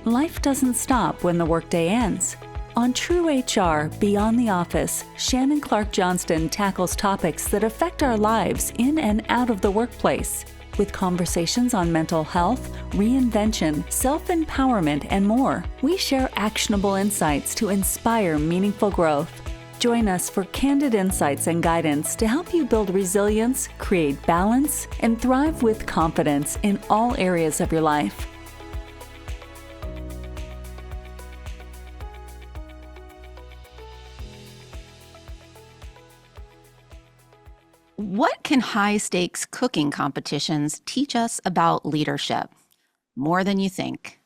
Life doesn't stop when the workday ends. On True HR Beyond the Office, Shannon Clark Johnston tackles topics that affect our lives in and out of the workplace. With conversations on mental health, reinvention, self-empowerment, and more, we share actionable insights to inspire meaningful growth. Join us for candid insights and guidance to help you build resilience, create balance, and thrive with confidence in all areas of your life. What can high-stakes cooking competitions teach us about leadership? More than you think.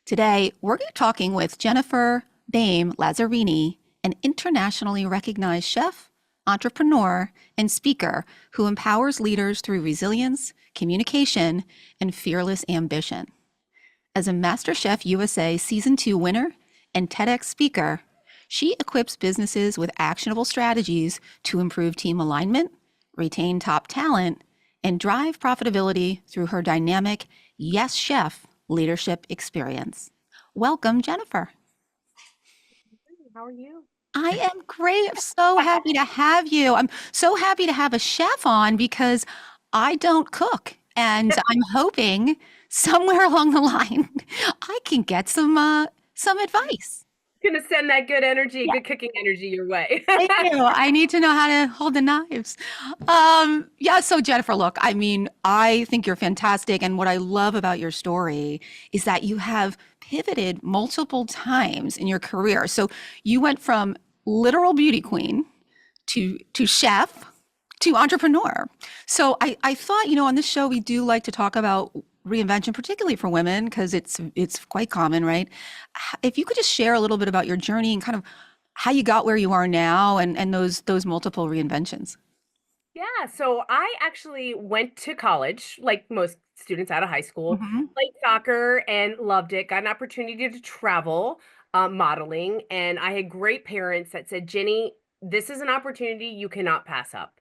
Today, we're talking with Jennifer Behm-Lazzarini, an internationally recognized chef, entrepreneur, and speaker who empowers leaders through resilience, communication, and fearless ambition. As a MasterChef USA Season 2 winner and TEDx speaker, she equips businesses with actionable strategies to improve team alignment, retain top talent, and drive profitability through her dynamic Yes Chef leadership experience. Welcome, Jennifer. How are you? I am great. I'm so happy to have you. I'm so happy to have a chef on because I don't cook, and I'm hoping somewhere along the line I can get some advice. Gonna send that good energy, good cooking energy your way. Thank you. I need to know how to hold the knives. So Jennifer, look, I mean, I think you're fantastic. And what I love about your story is that you have pivoted multiple times in your career. So you went from literal beauty queen to chef to entrepreneur. So I thought, on this show, we do like to talk about reinvention, particularly for women, because it's quite common, right? If you could just share a little bit about your journey and kind of how you got where you are now and those multiple reinventions. Yeah, so I actually went to college, like most students out of high school, played soccer and loved it, got an opportunity to travel, modeling, and I had great parents that said, Jenny, this is an opportunity you cannot pass up.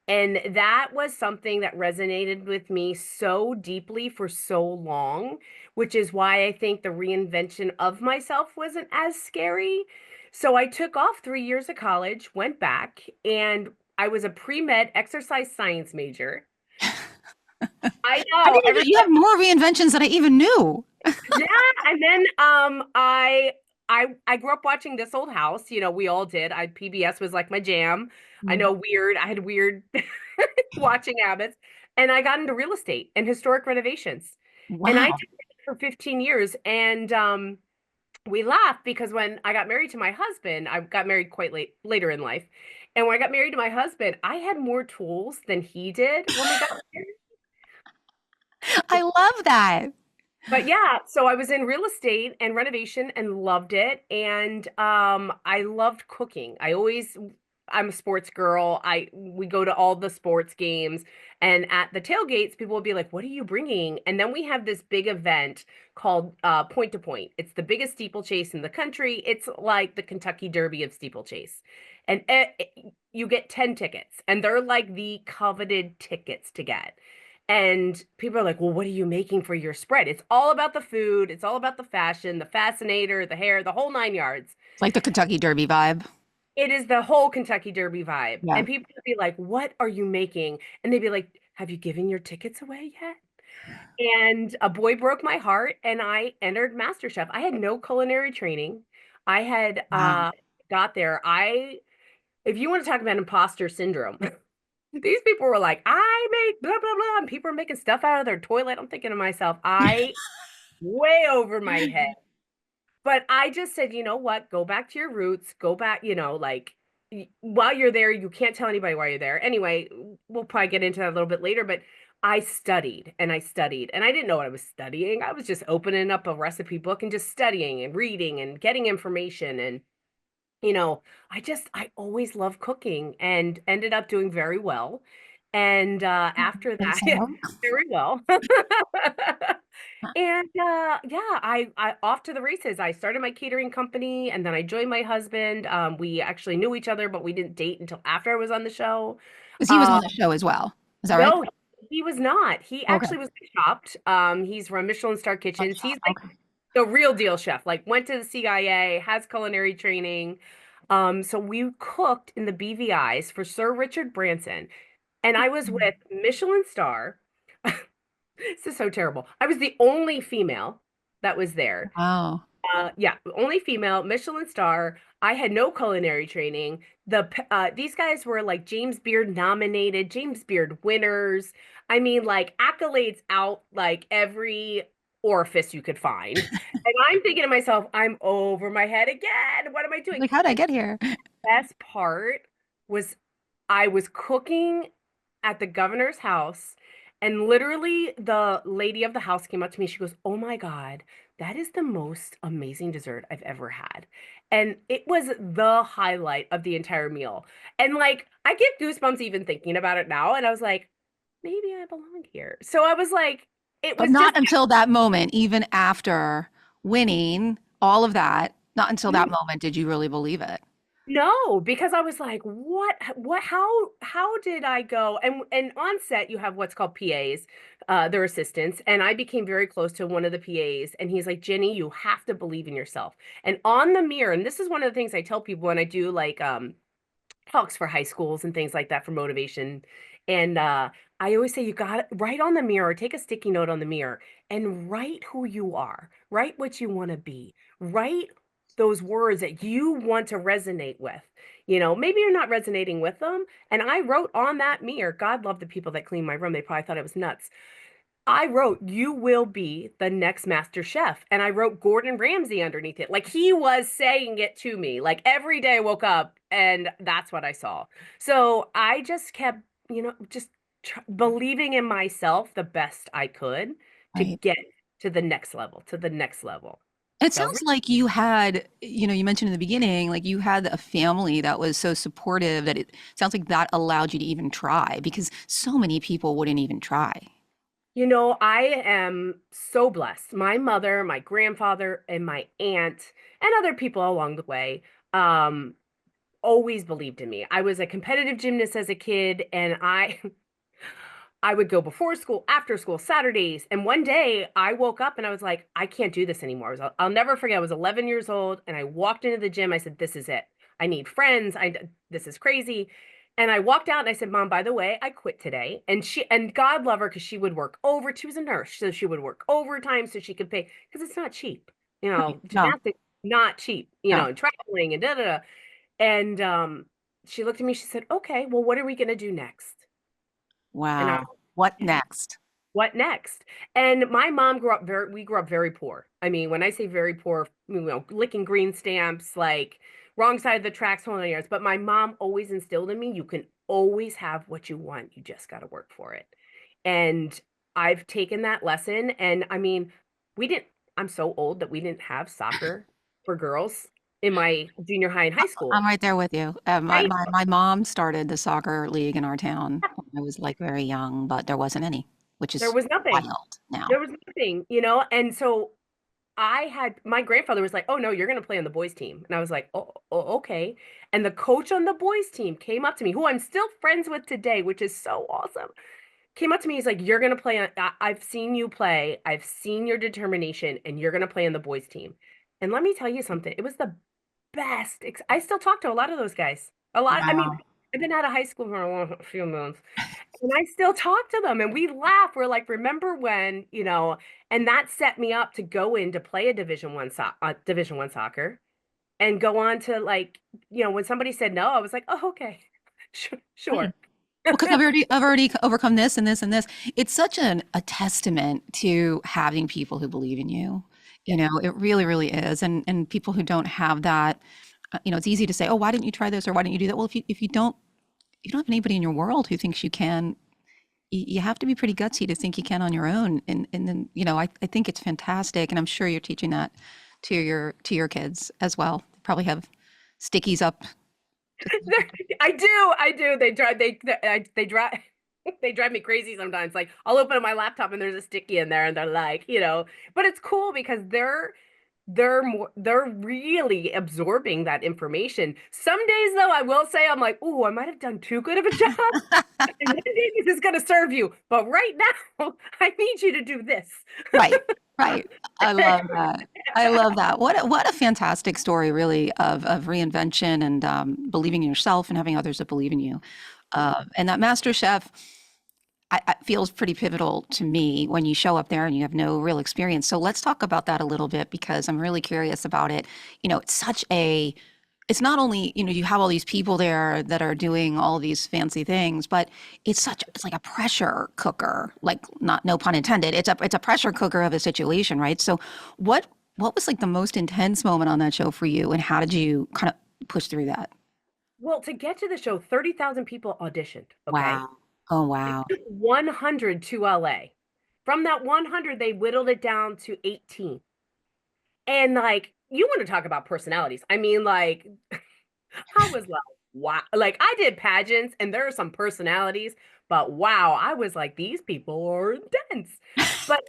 And that was something that resonated with me so deeply for so long, which is why I think the reinvention of myself wasn't as scary. So I took off 3 years of college, went back, and I was a pre-med exercise science major. I know. You have more reinventions than I even knew. Yeah, and then I grew up watching This Old House. We all did. PBS was like my jam. I know I had weird watching habits, and I got into real estate and historic renovations. And I Wow. did it for 15 years. And we laughed because when I got married to my husband, I got married quite later in life. And when I got married to my husband, I had more tools than he did when we got married. I love that. But yeah, so I was in real estate and renovation and loved it. And I loved cooking. I'm a sports girl. We go to all the sports games, and at the tailgates, people will be like, "What are you bringing?" And then we have this big event called Point to Point. It's the biggest steeplechase in the country. It's like the Kentucky Derby of steeplechase, and you get 10 tickets, and they're like the coveted tickets to get. And people are like, well, what are you making for your spread? It's all about the food. It's all about the fashion, the fascinator, the hair, the whole 9 yards. It's like the Kentucky Derby vibe. It is the whole Kentucky Derby vibe. Yeah. And people would be like, what are you making? And they'd be like, have you given your tickets away yet? And a boy broke my heart, and I entered MasterChef. I had no culinary training. I had got there. If you want to talk about imposter syndrome, these people were like, I make blah, blah, blah. And people are making stuff out of their toilet. I'm thinking to myself, way over my head. But I just said, you know what? Go back to your roots. Go back, while you're there, you can't tell anybody why you're there. Anyway, we'll probably get into that a little bit later, but I studied and I studied, and I didn't know what I was studying. I was just opening up a recipe book and just studying and reading and getting information. And I always loved cooking and ended up doing very well. And after that, very well. And I off to the races. I started my catering company, and then I joined my husband. We actually knew each other, but we didn't date until after I was on the show. Because he was on the show as well. Is that right? No, he was not. He actually was Chopped. He's from Michelin Star Kitchens. He's like The real deal chef, like went to the CIA, has culinary training. So we cooked in the BVI's for Sir Richard Branson, and I was with Michelin star. This is so terrible. I was the only female that was there. Wow. Yeah, only female, Michelin star. I had no culinary training. These guys were like James Beard nominated, James Beard winners. I mean, like accolades out like every orifice you could find. And I'm thinking to myself, I'm over my head again. What am I doing? Like, how did I And get here? best part was I was cooking at the governor's house, and literally the lady of the house came up to me. She goes, "Oh my God, that is the most amazing dessert I've ever had." And it was the highlight of the entire meal. And like, I get goosebumps even thinking about it now. And I was like, maybe I belong here. So I was like, it But was not just until that moment, even after winning all of that, not until that moment did you really believe it. no, because I was like, how did I go? And on set you have what's called PAs, their assistants, and I became very close to one of the PAs, and he's like, Jenny, you have to believe in yourself. And on the mirror, and this is one of the things I tell people when I do like talks for high schools and things like that for motivation. And I always say you got to write on the mirror, take a sticky note on the mirror and write who you are, write what you want to be, write those words that you want to resonate with. You know, maybe you're not resonating with them. And I wrote on that mirror, God love the people that clean my room. They probably thought it was nuts. I wrote, "You will be the next master chef." And I wrote Gordon Ramsay underneath it. Like he was saying it to me. Like every day I woke up and that's what I saw. So I just kept, just believing in myself the best I could to Right. get to the next level, to the next level. It So sounds like you had, you mentioned in the beginning, like you had a family that was so supportive that it sounds like that allowed you to even try because so many people wouldn't even try. I am so blessed. My mother, my grandfather, and my aunt, and other people along the way, um, always believed in me. I was a competitive gymnast as a kid, and I would go before school, after school, Saturdays. And one day I woke up and I was like, I can't do this anymore. I'll never forget. I was 11 years old and I walked into the gym. I said, this is it. I need friends. This is crazy. And I walked out and I said, Mom, by the way, I quit today. And God love her because she would work over. She was a nurse. So she would work overtime so she could pay because it's not cheap. Right. No, Gymnastics, not cheap, no. and traveling and da da da. And she looked at me, she said, okay, well, what are we going to do next? And I Wow. What next? what next? And my mom we grew up very poor. I mean, when I say very poor, licking green stamps, like wrong side of the tracks, whole nine yards. But my mom always instilled in me, you can always have what you want. You just got to work for it. And I've taken that lesson. And I mean, we didn't, I'm so old that we didn't have soccer for girls in my junior high and high I'm school, right there with you. My, right? my, my mom started the soccer league in our town when I was like very young, but there wasn't any, which There is was nothing. wild now. There was nothing, and so I had my grandfather was like, "Oh no, you're going to play on the boys team." And I was like, "Oh, okay." And the coach on the boys team came up to me, who I'm still friends with today, which is so awesome. Came up to me, he's like, "You're going to play on I've seen you play. I've seen your determination and you're going to play on the boys team." And let me tell you something. It was the best. I still talk to a lot of those guys. A lot. I mean, Wow. I've been out of high school for a few months. And I still talk to them and we laugh. We're like, remember when, and that set me up to go in to play a Division 1 soccer and go on to like, when somebody said no, I was like, oh, okay. Right. Sure. Well, because I've already overcome this and this and this. It's such a testament to having people who believe in you. Yeah. It really, really is. And people who don't have that, it's easy to say, oh, why didn't you try this or why didn't you do that? Well, if you don't have anybody in your world who thinks you can, you have to be pretty gutsy to think you can on your own. And then, I think it's fantastic. And I'm sure you're teaching that to your kids as well. They probably have stickies up. I do. They drive they drive me crazy sometimes. Like I'll open up my laptop and there's a sticky in there and they're like, but it's cool because they're really absorbing that information. Some days though, I will say I'm like, "Ooh, I might have done too good of a job." And this is going to serve you. But right now, I need you to do this. Right. Right. I love that. I love that. What a fantastic story, really, of reinvention and believing in yourself and having others that believe in you. And that MasterChef I feels pretty pivotal to me when you show up there and you have no real experience. So let's talk about that a little bit because I'm really curious about it. It's such a it's not only, you have all these people there that are doing all these fancy things, but it's like a pressure cooker, like not no pun intended. It's a pressure cooker of a situation, right? So what what was like the most intense moment on that show for you and how did you kind of push through that? Well, to get to the show, 30,000 people auditioned, okay? Wow. Oh They wow. took 100 to LA. From that 100, they whittled it down to 18. And like, you want to talk about personalities. I mean, like, I was like, wow. Like, I did pageants and there are some personalities, but wow, I was like, these people are intense. But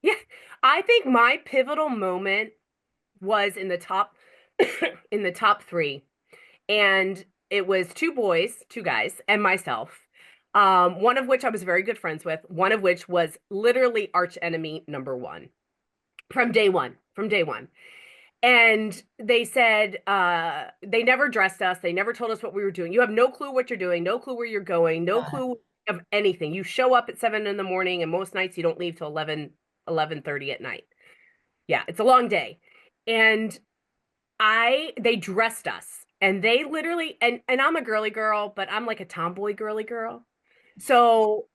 yeah, I think my pivotal moment was in the top in the top three. And it was two boys, two guys, and myself. One of which I was very good friends with, one of which was literally arch enemy number one from day one. From day one. And they said they never dressed us, they never told us what we were doing. You have no clue what you're doing, no clue where you're going, no clue of anything. You show up at 7 in the morning, and most nights you don't leave till 11:30 at night. Yeah, it's a long day. And they dressed us, and they literally, and I'm a girly girl, but I'm like a tomboy girly girl. So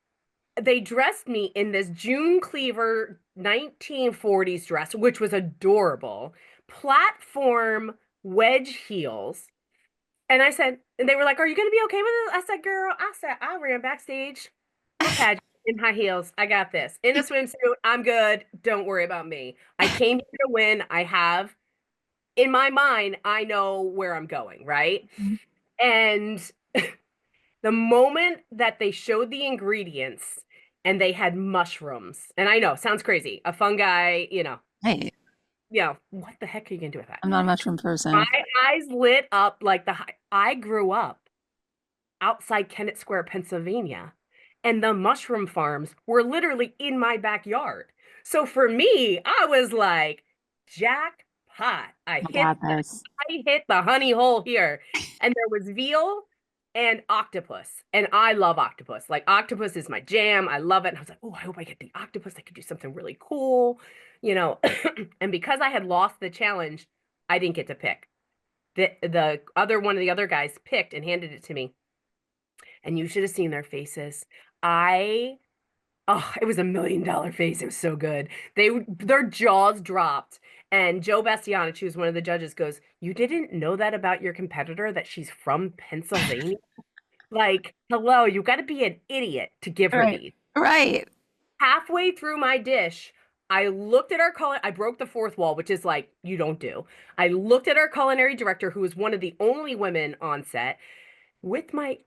they dressed me in this June Cleaver 1940s dress, which was adorable, platform wedge heels. And I said, and they were like, "Are you going to be okay with it?" I said, "Girl," I said, "I ran backstage for pageant in high heels. I got this. In a swimsuit, I'm good. Don't worry about me. I came here to win. I have, in my mind, I know where I'm going, right?" And the moment that they showed the ingredients and they had mushrooms, and I know, sounds crazy, a fungi, Hey, what the heck are you gonna do with that? I'm not a mushroom My person. eyes lit up like I grew up outside Kennett Square, Pennsylvania, and the mushroom farms were literally in my backyard. So for me, I was like, jackpot. I got this. I hit the honey hole here. And there was veal and octopus. And I love octopus. Like, octopus is my jam. I love it. And I was like, oh, I hope I get the octopus. I could do something really cool, you know. And because I had lost the challenge, I didn't get to pick. The other one of the other guys picked and handed it to me. And you should have seen their faces. I Oh, it was $1 million face. It was so good. Their jaws dropped. And Joe Bastianich, who's one of the judges, goes, "You didn't know that about your competitor, that she's from Pennsylvania? Like, hello, you got to be an idiot to give her Right. these." Right. Halfway through my dish, I looked at I broke the fourth wall, which is like, you don't do. I looked at our culinary director, who was one of the only women on set, with my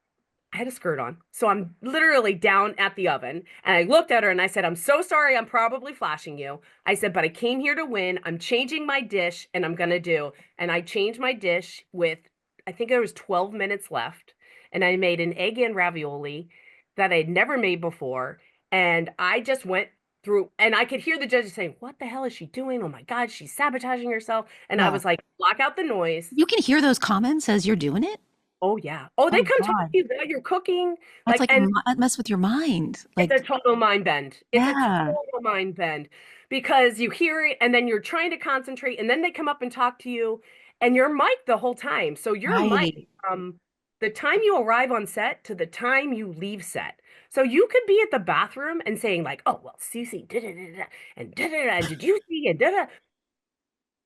I had a skirt on. So I'm literally down at the oven. And I looked at her and I said, "I'm so sorry. I'm probably flashing you." I said, "But I came here to win. I'm changing my dish and I'm going to do." And I changed my dish with, I think there was 12 minutes left. And I made an egg and ravioli that I had never made before. And I just went through, and I could hear the judges saying, "What the hell is she doing? Oh my God, she's sabotaging herself." And I Yeah. was like, block out the noise. You can hear those comments as you're doing it. Oh yeah. Oh, they Oh come talk to God. you while you're cooking. That's Like, like and that mess with your mind. it's Like, a total mind bend. It's a yeah. total mind bend because you hear it and then you're trying to concentrate, and then they come up and talk to you, and you're mic'd the whole time. So you're mic'd Right. from the time you arrive on set to the time you leave set. So you could be at the bathroom and saying like, "Oh, well, Susie, da da da da, and da da da, and did you see, and da da."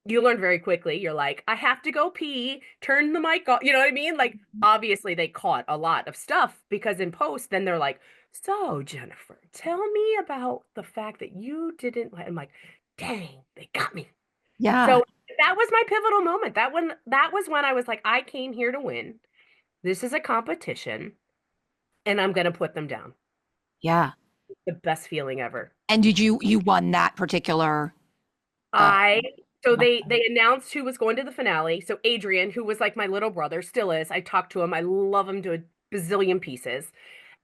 You learn very quickly. You're like, "I have to go pee, turn the mic off." You know what I mean? Like, obviously, they caught a lot of stuff because in post, then they're like, "So, Jennifer, tell me about the fact that you didn't." I'm like, dang, they got me. Yeah. So that was my pivotal moment. That was when I was like, I came here to win. This is a competition, and I'm gonna put them down. Yeah. The best feeling ever. And did you won that particular uh I so uh, they announced who was going to the finale. So Adrian, who was like my little brother, still is. I talk to him. I love him to a bazillion pieces.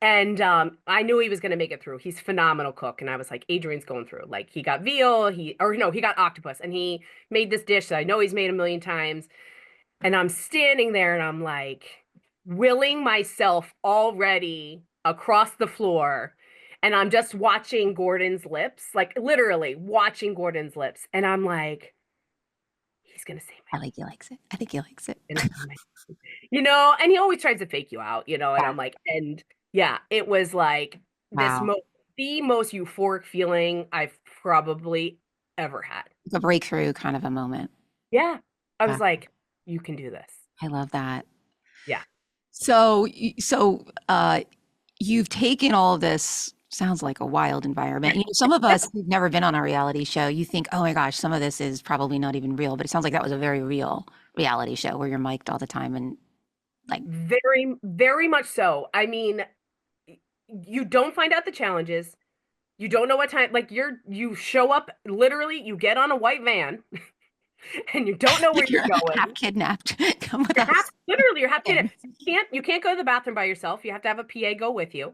And I knew he was going to make it through. He's a phenomenal cook. And I was like, Adrian's going through. Like he got veal, or no, he got octopus. And he made this dish that I know he's made a million times. And I'm standing there and I'm like willing myself already across the floor. And I'm just watching Gordon's lips, like literally watching Gordon's lips. And I'm like, he's going to say I think he likes it. I think he likes it. my, and he always tries to fake you out, and Yeah. I'm like, and yeah, it was like Wow. the most euphoric feeling I've probably ever had. The breakthrough kind of a moment. Yeah. I Yeah. was like, you can do this. I love that. Yeah. So you've taken all of this, sounds like a wild environment. Some of us who've never been on a reality show, you think, oh my gosh, some of this is probably not even real, but it sounds like that was a very real reality show where you're mic'd all the time and like, Very, very much so. I mean, you don't find out the challenges. You don't know what time, like you show up, literally, you get on a white van and you don't know where like you're you're half going. kidnapped. Come with You're us. literally, you're half kidding. And You can't go to the bathroom by yourself. You have to have a PA go with you.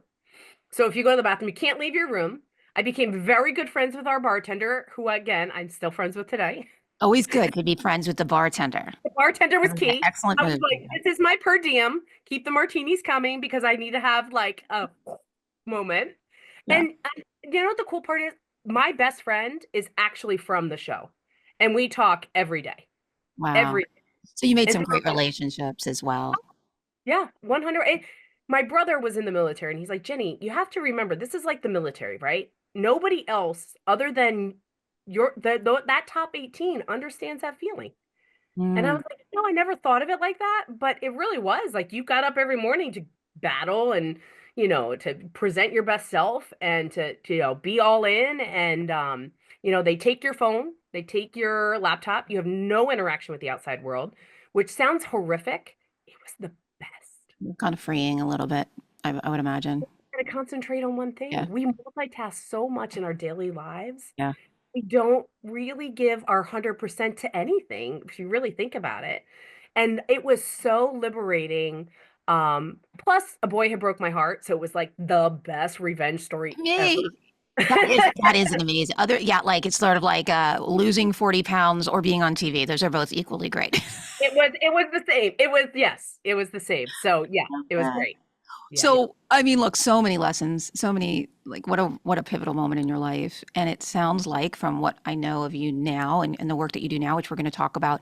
So if you go to the bathroom, you can't leave your room. I became very good friends with our bartender, who again, I'm still friends with today. always good to be friends with the bartender. The bartender That was was an key. excellent I was move. like, this is my per diem. Keep the martinis coming because I need to have like a moment. Yeah. And you know what the cool part is? My best friend is actually from the show. And we talk every day. Wow. Every So you made and some so great relationships as well. yeah, 100. My brother was in the military and he's like, Jenny, you have to remember this is like the military, right? Nobody else other than that top 18 understands that feeling. And I Mm, was like, no, I never thought of it like that, but it really was. Like you got up every morning to battle and to present your best self and to be all in and they take your phone, they take your laptop, you have no interaction with the outside world, which sounds horrific. It was the best. kind of freeing a little bit, I would imagine. To concentrate on one Yeah. thing. We multitask so much in our daily lives. Yeah. We don't really give our 100% to anything, if you really think about it. And it was so liberating. Plus, a boy had broke my heart, so it was like the best revenge story ever. Me. That is an amazing other yeah, like it's sort of like losing 40 pounds or being on TV. Those are both equally great. It was the same. Yes, it was the same. So yeah, it was great. Yeah. So, I mean, look, so many lessons, so many like what a pivotal moment in your life. And it sounds like from what I know of you now and the work that you do now, which we're going to talk about,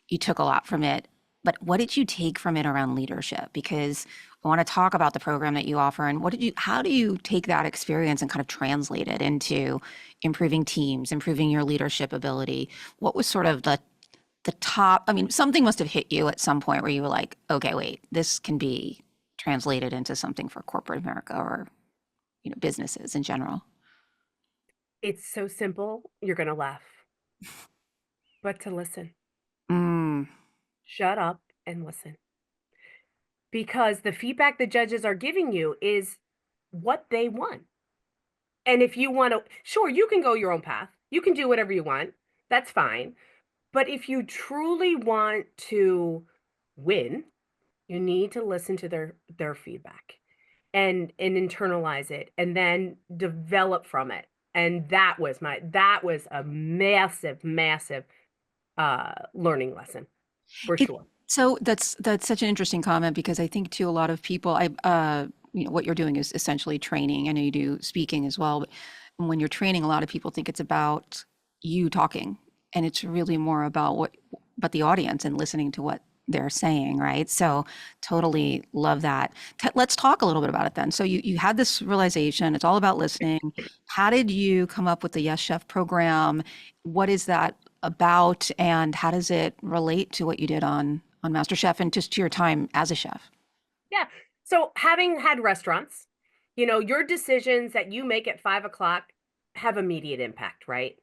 you took a lot from it. But what did you take from it around leadership? Because I want to talk about the program that you offer and how do you take that experience and kind of translate it into improving teams, improving your leadership ability? What was sort of the top, I mean, something must have hit you at some point where you were like, okay, wait, this can be translated into something for corporate America or, businesses in general. It's so simple, you're gonna laugh. But to listen. Mm, Shut up and listen. Because the feedback the judges are giving you is what they want. And if you want to, sure, you can go your own path. You can do whatever you want. That's fine. But if you truly want to win, you need to listen to their feedback and internalize it and then develop from it. And that was a massive, massive learning lesson for it, sure. so that's such an interesting comment because I think too a lot of people, what you're doing is essentially training. I know you do speaking as well, but when you're training, a lot of people think it's about you talking, and it's really more about the audience and listening to what they're saying, right? So totally love that. Let's talk a little bit about it then. So you had this realization, it's all about listening. How did you come up with the Yes Chef program? What is that about, and how does it relate to what you did on MasterChef and just to your time as a chef? Yeah. So having had restaurants, your decisions that you make at 5 o'clock have immediate impact, right?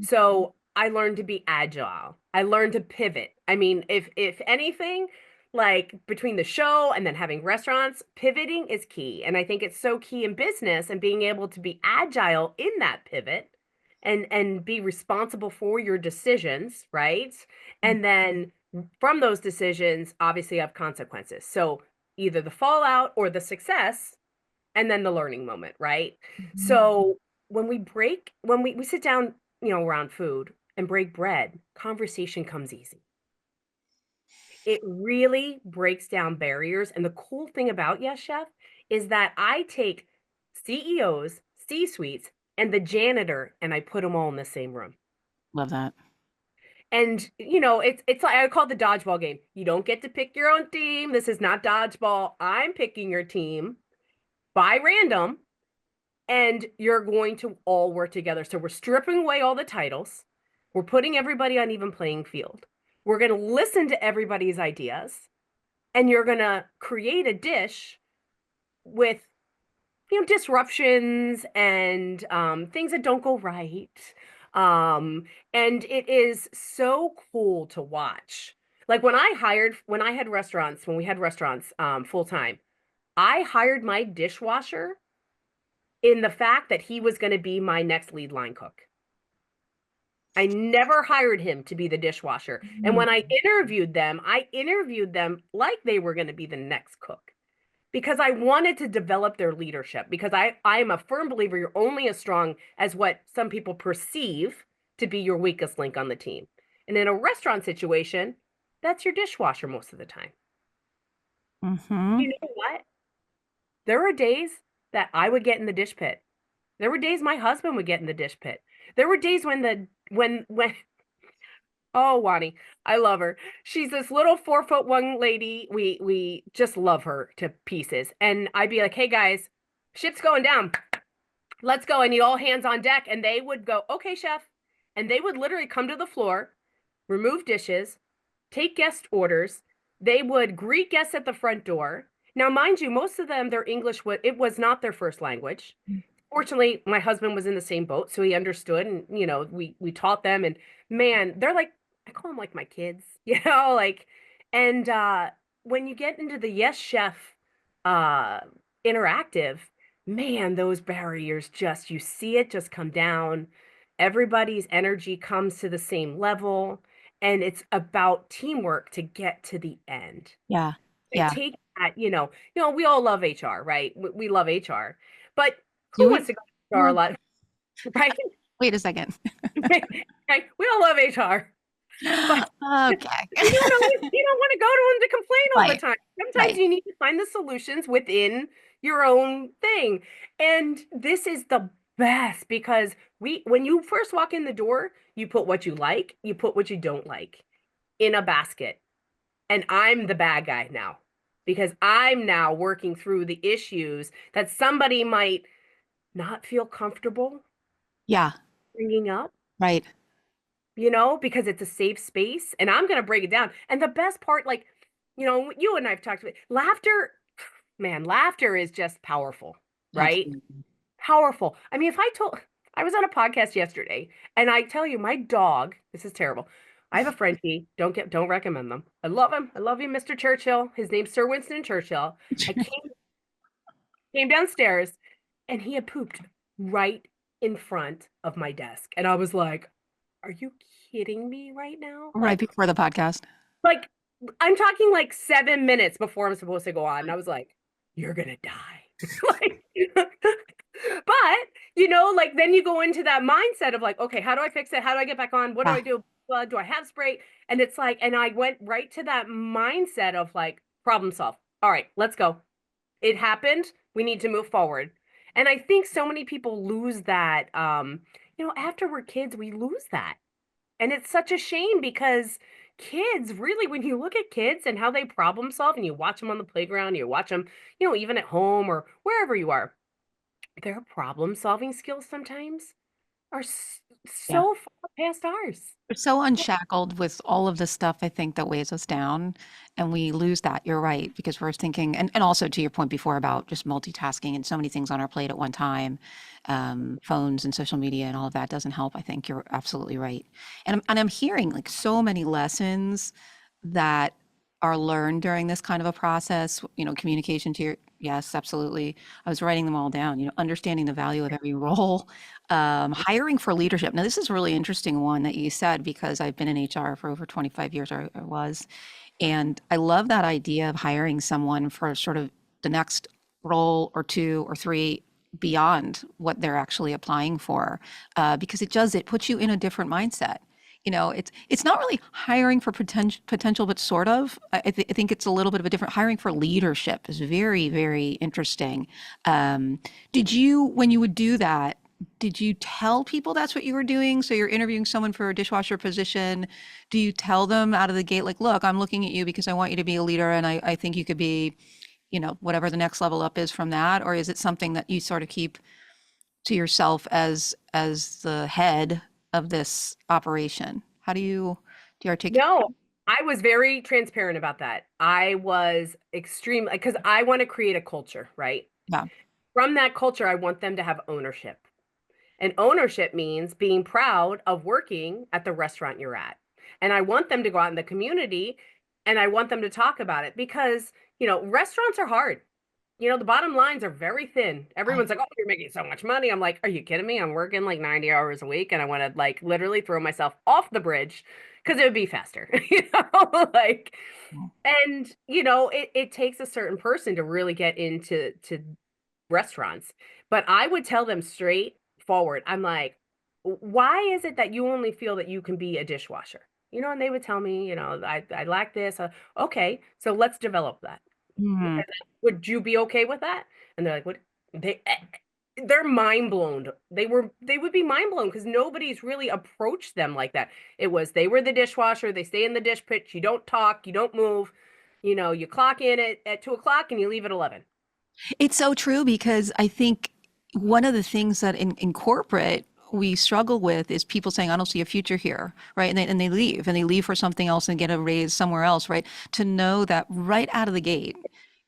So I learned to be agile. I learned to pivot. I mean, if anything, like between the show and then having restaurants, pivoting is key. And I think it's so key in business and being able to be agile in that pivot and be responsible for your decisions, right? And then from those decisions, obviously have consequences. So either the fallout or the success and then the learning moment, right? Mhm. So when we sit down, around food and break bread, conversation comes easy. It really breaks down barriers. And the cool thing about Yes Chef is that I take CEOs, C-suites, and the janitor, and I put them all in the same room. Love that. And it's like I call it the dodgeball game. You don't get to pick your own team. This is not dodgeball. I'm picking your team by random, and you're going to all work together. So we're stripping away all the titles. We're putting everybody on even playing field. We're going to listen to everybody's ideas, and you're going to create a dish with disruptions and things that don't go right. Um, and it is so cool to watch. Like when we had restaurants full time, I hired my dishwasher in the fact that he was going to be my next lead line cook. I never hired him to be the dishwasher. And Mm. when I interviewed them like they were going to be the next cook because I wanted to develop their leadership because I am a firm believer you're only as strong as what some people perceive to be your weakest link on the team. And in a restaurant situation, that's your dishwasher most of the time. Mhm. You know what? There were days that I would get in the dish pit. There were days my husband would get in the dish pit. There were days when oh, Wani, I love her. She's this little 4'1" lady. We just love her to pieces. And I'd be like, "Hey guys, ship's going down. Let's go. I need all hands on deck." And they would go, "Okay, chef." And they would literally come to the floor, remove dishes, take guest orders. They would greet guests at the front door. Now, mind you, most of them, their English was not their first language. Fortunately, my husband was in the same boat, so he understood, and we taught them. And man, they're like I call them like my kids, like. And when you get into the Yes Chef uh, interactive, man, those barriers just you see it just come down. Everybody's energy comes to the same level, and it's about teamwork to get to the end. Yeah. I Yeah. take that, we all love HR, right? We love HR, but who Do we? wants to go to HR a lot, right? Wait a second. Right? We all love HR, but Okay. you don't want to go to them to complain all the Right. time. Sometimes Right. you need to find the solutions within your own thing. And this is the best because when you first walk in the door, you put what you like, you put what you don't like in a basket. And I'm the bad guy now because I'm now working through the issues that somebody might not feel comfortable Yeah. bringing up, Right. because it's a safe space and I'm going to break it down. And the best part, like, you and I've talked about laughter, man, laughter is just powerful, right? Absolutely. Powerful. I mean, I was on a podcast yesterday and I tell you, my dog, this is terrible. I have a Frenchie. Don't recommend them. I love him. I love you, Mr. Churchill. His name's Sir Winston Churchill. I came downstairs and he had pooped right in front of my desk. And I was like, are you kidding me right now? Right before the podcast. Like I'm talking like 7 minutes before I'm supposed to go on. And I was like, you're gonna die. Like, but like then you go into that mindset of like, okay, how do I fix it? How do I get back on? What do Yeah. I do? Do I have spray? And it's like, and I went right to that mindset of like problem solve. All right, let's go. It happened. We need to move forward. And I think so many people lose that. After we're kids, we lose that. And it's such a shame because kids, really, when you look at kids and how they problem solve and you watch them on the playground, you watch them, even at home or wherever you are, their problem solving skills sometimes are Yeah. so far past ours. We're so unshackled with all of the stuff I think that weighs us down, and we lose that. You're right, because we're thinking, and also to your point before about just multitasking and so many things on our plate at one time, phones and social media and all of that doesn't help. I think you're absolutely right. And I'm hearing like so many lessons that are learned during this kind of a process, communication to your, yes, absolutely. I was writing them all down, understanding the value of every role, hiring for leadership. Now, this is a really interesting one that you said because I've been in HR for over 25 years, or I was. And I love that idea of hiring someone for sort of the next role or two or three beyond what they're actually applying for, because it puts you in a different mindset. It's not really hiring for potential, but sort of. I think it's a little bit of a different hiring for leadership is very, very interesting. Um, when you would do that, did you tell people that's what you were doing? So you're interviewing someone for a dishwasher position. Do you tell them out of the gate, like, look, I'm looking at you because I want you to be a leader and I think you could be, whatever the next level up is from that? Or is it something that you sort of keep to yourself as the head of this operation? How do you articulate? No, I was very transparent about that. I was extreme because I want to create a culture, right? Yeah. From that culture, I want them to have ownership. And ownership means being proud of working at the restaurant you're at. And I want them to go out in the community and I want them to talk about it because, restaurants are hard. The bottom lines are very thin. I, Everyone's like, "Oh, you're making so much money." I'm like, "Are you kidding me? I'm working like 90 hours a week and I want to like literally throw myself off the bridge because it would be faster." Like and it takes a certain person to really get into restaurants. But I would tell them straight forward. I'm like, "Why is it that you only feel that you can be a dishwasher?" And they would tell me, I lack this. Okay, so let's develop that. Mhm. Would you be okay with that? And they're like, what? They're mind blown. They would be mind blown because nobody's really approached them like that. It was they were the dishwasher, they stay in the dish pit, you don't talk, you don't move, you clock in at 2 o'clock and you leave at 11. It's so true because I think one of the things that in corporate we struggle with is people saying, I don't see a future here, right? And they leave for something else and get a raise somewhere else, right? To know that right out of the gate,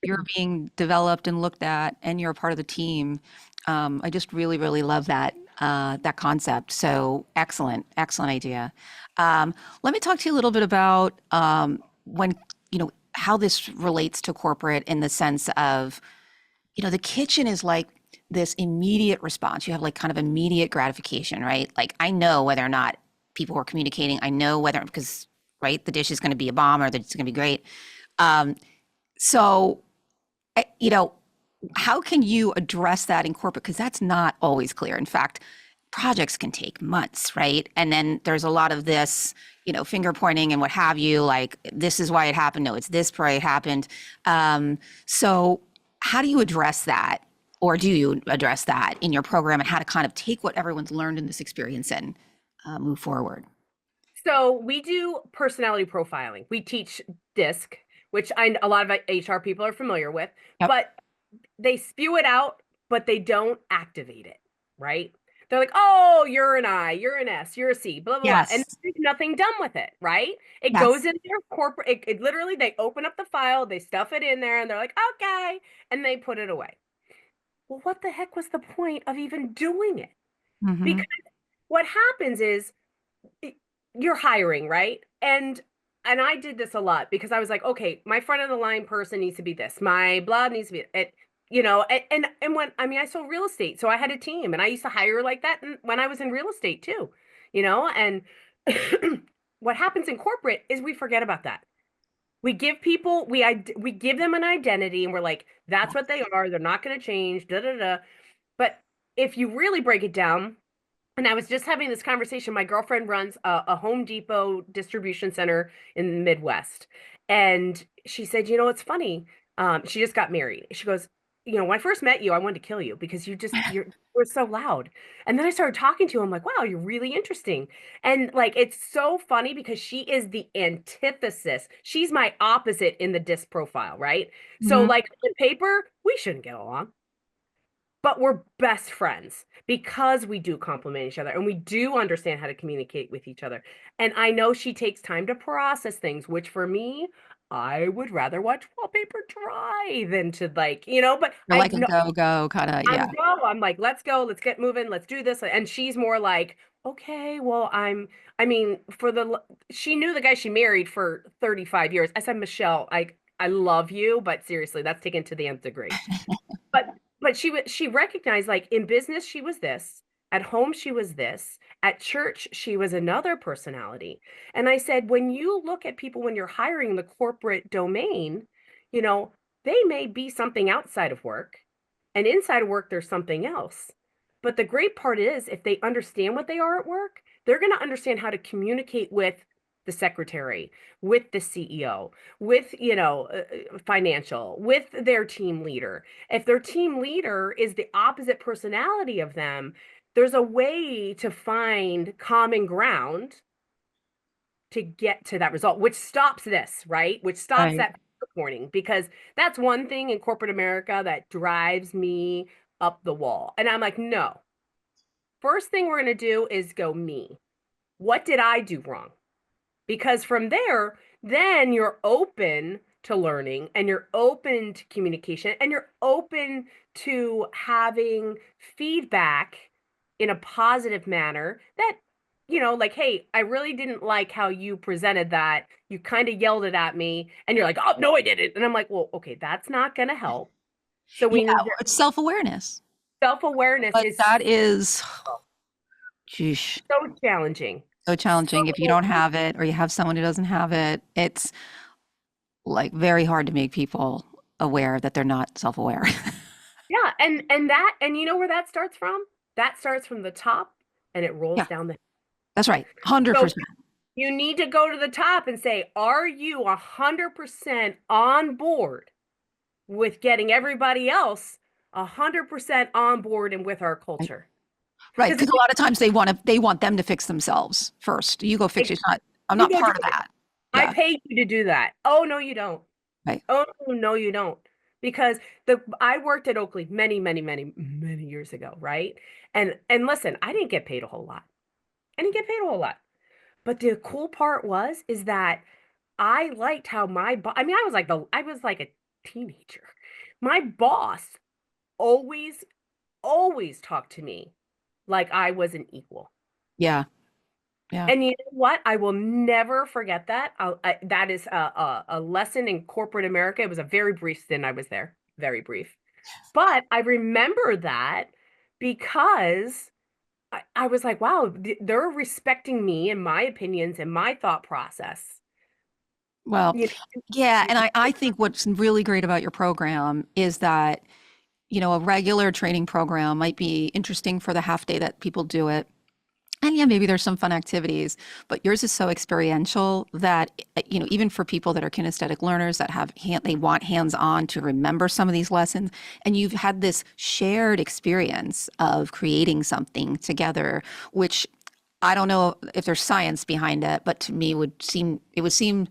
you're being developed and looked at and you're a part of the team. I just really, really love that concept. So excellent, excellent idea. Let me talk to you a little bit about how this relates to corporate in the sense of the kitchen is like this immediate response. You have like kind of immediate gratification, right? Like I know whether or not people are communicating. I know whether because right, the dish is going to be a bomb or that it's going to be great. Um, so, eh, you know, how can you address that in corporate? Because that's not always clear. In fact, projects can take months, right? And then there's a lot of this, finger pointing and what have you, like this is why it happened. No, it's this why it happened. So how do you address that? Or do you address that in your program and how to kind of take what everyone's learned in this experience and move forward? So we do personality profiling. We teach DISC, which a lot of HR people are familiar with, Yep. but they spew it out, but they don't activate it, right? They're like, "Oh, you're an I, you're an S, you're a C, blah blah blah," and Yes. there's nothing done with it, right? It goes Yes. in their corporate. It literally they open up the file, they stuff it in there, and they're like, "Okay," and they put it away. Well, what the heck was the point of even doing it? Hmm. Because what happens is y- you're hiring, right? And I did this a lot because I was like, okay, my front of the line person needs to be this. My blah needs to be it. And when I sold real estate, so I had a team, and I used to hire like that when I was in real estate too, and what happens in corporate is we forget about that. We give people we give them an identity, and we're like, that's what they are. They're not going to change. Da da da. But if you really break it down, and I was just having this conversation. My girlfriend runs a Home Depot distribution center in the Midwest. And she said, it's funny. She just got married. She goes, when I first met you, I wanted to kill you because you're so loud. And then I started talking to you. I'm like, wow, you're really interesting. And like, it's so funny because she is the antithesis. She's my opposite in the disc profile, right? So Hmm. like on paper, we shouldn't get along, but we're best friends because we do compliment each other and we do understand how to communicate with each other. And I know she takes time to process things, which for me, I would rather watch wallpaper dry than to but You're like a go, go kind of, yeah. I'm like, let's go, let's get moving, let's do this. And she's more like, okay, well, she knew the guy she married for 35 years. I said, Michelle, I love you, but seriously, that's taken to the nth degree. But she recognized, like, in business, she was this, at home, she was this, at church, she was another personality. And I said, when you look at people when you're hiring the corporate domain, you know, they may be something outside of work. And inside of work, there's something else. But the great part is, if they understand what they are at work, they're going to understand how to communicate with the secretary, with the CEO, with, financial, with their team leader. If their team leader is the opposite personality of them, there's a way to find common ground to get to that result, which stops this, right? Which stops Right. that reporting, because that's one thing in corporate America that drives me up the wall. And I'm like, no, first thing we're going to do is go me. What did I do wrong? Because from there, then you're open to learning and you're open to communication and you're open to having feedback in a positive manner that, like, hey, I really didn't like how you presented that. You kind of yelled it at me and you're like, oh, no, I didn't. And I'm like, well, okay, that's not going to help. So Yeah, we need to, it's self-awareness. self-awareness But is that is, geesh, so challenging. so So challenging. If you don't have it or you have someone who doesn't have it, it's like very hard to make people aware that they're not self-aware. yeah, and you know where that starts from? That starts from the top and it rolls Yeah, down the. that's right. So 100%. you need to go to the top and say, are you 100% on board with getting everybody else 100% on board and with our Right. culture? Right. Because Because a lot of times they want them to fix themselves first. You go fix it. I'm you not go do part of it. that. I Yeah. paid you to do that. Oh no, you don't. Right. Oh no, you don't. Because I worked at Oakley many, many, many, many years ago, right? And listen, I didn't get paid a whole lot. I didn't get paid a whole lot. But the cool part was is that I liked how I mean, I was like a teenager. My boss always, always talked to me like I was an equal. Yeah. Yeah. And you know what? I will never forget that. That is a lesson in corporate America. It was a very brief stint I was there, very brief. But I remember that because I was like, wow, they're respecting me and my opinions and my thought process. Well, You yeah. know, And I think what's really great about your program is that, a regular training program might be interesting for the half day that people do it. And yeah, maybe there's some fun activities, but yours is so experiential that, even for people that are kinesthetic learners that they want hands-on to remember some of these lessons, and you've had this shared experience of creating something together, which I don't know if there's science behind it, but to me it would seem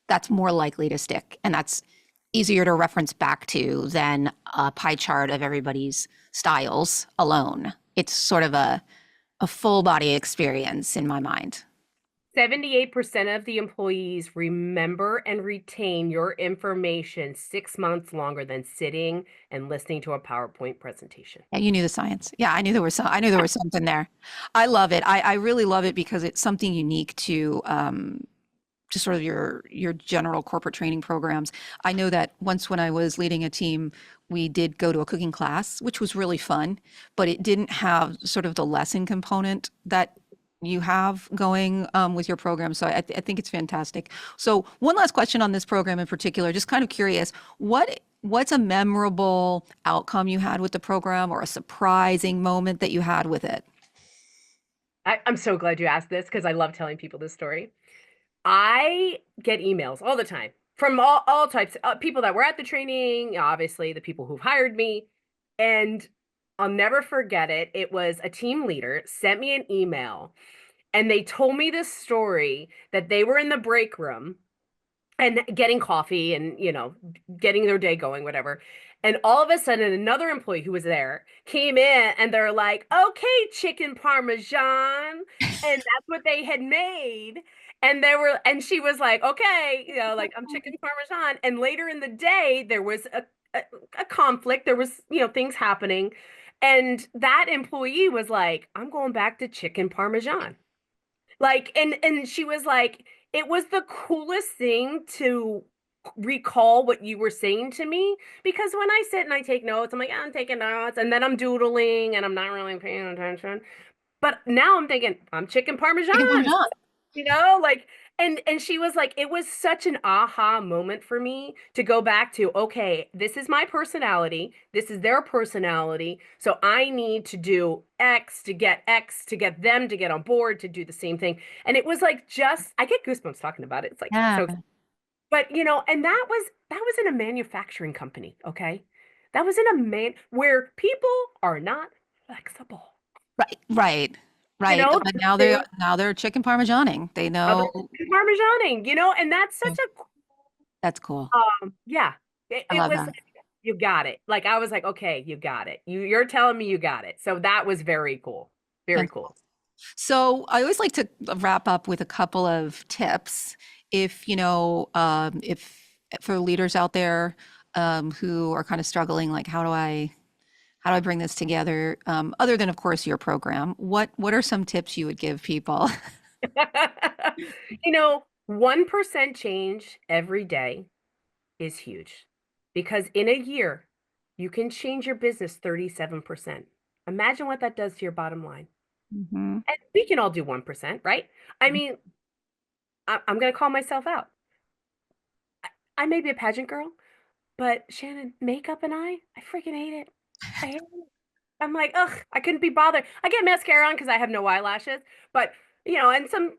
that's more likely to stick, and that's easier to reference back to than a pie chart of everybody's styles alone. It's sort of a full body experience in my mind. 78% of the employees remember and retain your information 6 months longer than sitting and listening to a PowerPoint presentation. Yeah, you knew the science. Yeah, I knew there was something there. I love it. I really love it because it's something unique to sort of your general corporate training programs. I know that once when I was leading a team, we did go to a cooking class, which was really fun, but it didn't have sort of the lesson component that you have going with your program. So I think it's fantastic. So one last question on this program in particular, just kind of curious, what's a memorable outcome you had with the program or a surprising moment that you had with it? I'm so glad you asked this because I love telling people this story. I get emails all the time from all types of people that were at the training, obviously the people who've hired me. And I'll never forget it. It was a team leader sent me an email and they told me this story that they were in the break room and getting coffee and getting their day going, whatever. And all of a sudden another employee who was there came in and they're like, okay, chicken parmesan. And that's what they had made. And she was like, okay, like I'm chicken parmesan. And later in the day there was a conflict, there was things happening, and that employee was like, I'm going back to chicken parmesan. Like, and she was like, it was the coolest thing to recall what you were saying to me, because when I sit and I take notes, I'm like, "Yeah, I'm taking notes," and then I'm doodling and I'm not really paying attention. But now I'm thinking, I'm chicken Chicken parmesan, Parmesan. like, and she was like, it was such an aha moment for me to go back to, okay, this is my personality, this is their personality, so I need to do X to get them to get on board to do the same thing. And it was like just I get goosebumps talking about it. It's like Yeah. so, but and that was in a manufacturing company, okay? That was in a man where people are not flexible. Right, right, You right. know, But they now they're chicken parmesaning. They other know. parmesaning, and that's such a That's cool. yeah. I It love was that. like, you got it. Like I was like, okay, you got it. You're telling me you got it. So that was very cool. Very cool. So I always like to wrap up with a couple of tips. If, if for leaders out there who are kind of struggling, like how do I bring this together? Other than, of course, your program, what are some tips you would give people? 1% change every day is huge because in a year, you can change your business 37%. Imagine what that does to your bottom line. Hmm. And we can all do 1%, right? I mean, I'm going to call myself out. I may be a pageant girl, but Shannon, makeup and I freaking hate it. I hate it. I'm like, ugh, I couldn't be bothered. I get mascara on because I have no eyelashes, but and some,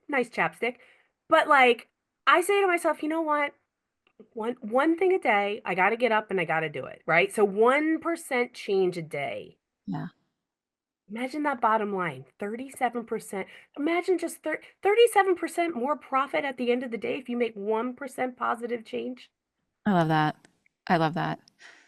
nice chapstick. But like, I say to myself, you know what? One thing a day, I got to get up and I got to do it, right? So 1% change a day. Yeah, Imagine that bottom line, 37%. Imagine just 37% more profit at the end of the day if you make 1% positive change. I love that. I love that.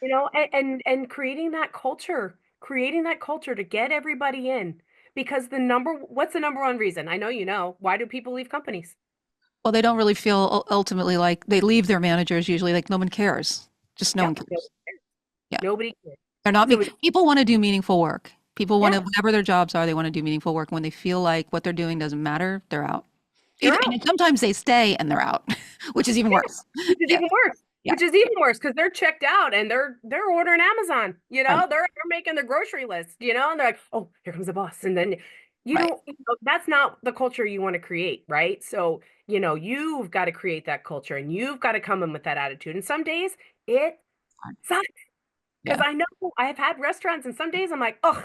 And creating that culture to get everybody in. Because what's the number one reason? I know you know. Why do people leave companies? Well, they don't really feel ultimately like they leave their managers usually like no one cares. Just no one Yep. cares. Yeah. Nobody cares. They're not So people want to do meaningful work. People want to, yeah, whatever their jobs are, they want to do meaningful work. When they feel like what they're doing doesn't matter, they're out. they're Either, out. and sometimes they stay and they're out, which is even Yeah, worse. which is Yeah. even worse. Yeah. Which is even worse because they're checked out and they're ordering Amazon. Right. They're making their grocery list. And they're like, oh, here comes the boss, and then Right. that's not the culture you want to create, right? So you've got to create that culture and you've got to come in with that attitude. And some days it sucks. Because Yeah. I know I have had restaurants, and some days I'm like, oh,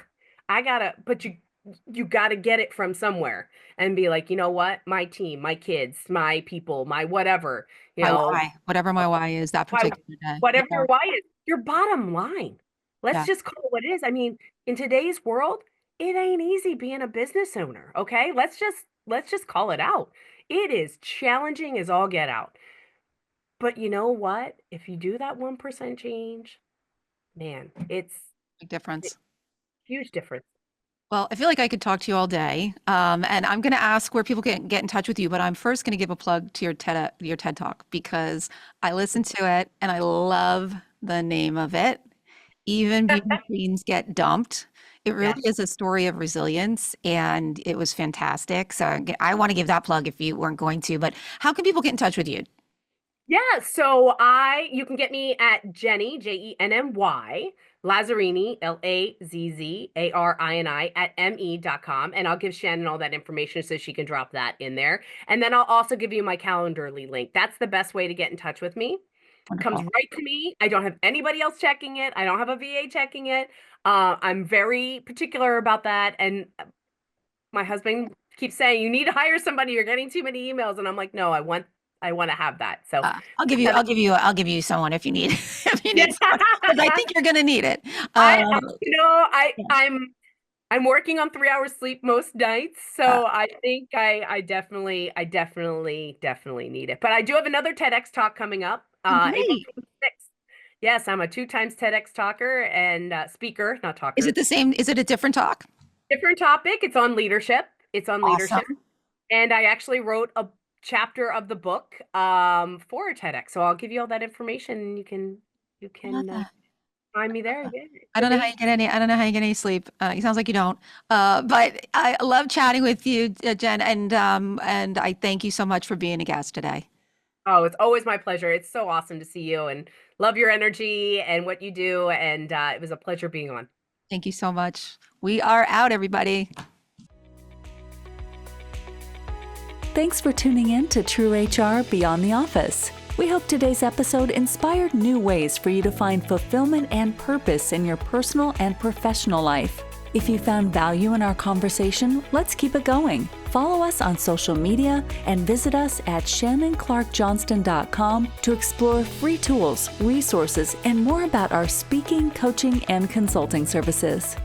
but you gotta get it from somewhere and be like, you know what? My team, my kids, my people, my whatever, you My know, why, whatever my why is that why, particular day. whatever Yeah. your why is, your bottom line. Let's Yeah. just call it what it is. I mean, in today's world, it ain't easy being a business owner, okay? Let's just call it out. It is challenging as all get out. But you know what? If you do that 1% change, man, it's Big a difference. huge difference. Well, I feel like I could talk to you all day. And I'm going to ask where people can get in touch with you, but I'm first going to give a plug to your TED Talk because I listened to it and I love the name of it. Even beauty queens get dumped. It Yeah. really is a story of resilience, and it was fantastic. So I want to give that plug if you weren't going to. But how can people get in touch with you? Yeah, so you can get me at Jenny, Jenny, Lazzarini, Lazzarini at me.com. And I'll give Shannon all that information so she can drop that in there. And then I'll also give you my Calendarly link. That's the best way to get in touch with me. Comes Wonderful. right to me. I don't have anybody else checking it. I don't have a VA checking it. I'm very particular about that. And my husband keeps saying, you need to hire somebody. You're getting too many emails. And I'm like, no, I want to have that. So I'll give you someone if you need if you yeah. need someone because I think you're going to need it. I, Uh, I you know, I yeah. I'm working on 3 hours sleep most nights, Uh, so I think I definitely need it. But I do have another TEDx talk coming up, oh, April great. 26th. Yes, I'm a two times TEDx talker and speaker, not Is it talker. the same? Is it a different talk? Different topic. It's on leadership. It's on leadership, Awesome. and I actually wrote a chapter of the book for TEDx. So I'll give you all that information, and you I love can that. find me there. Yeah, I it's don't know how you amazing. get any. I don't know how you get any sleep. It sounds like you don't. But I love chatting with you, Jen, and I thank you so much for being a guest today. Oh, it's always my pleasure. It's so awesome to see you and love your energy and what you do. And it was a pleasure being on. Thank you so much. We are out, everybody. Thanks for tuning in to True HR Beyond the Office. We hope today's episode inspired new ways for you to find fulfillment and purpose in your personal and professional life. If you found value in our conversation, let's keep it going. Follow us on social media and visit us at ShannonClarkJohnston.com to explore free tools, resources, and more about our speaking, coaching, and consulting services.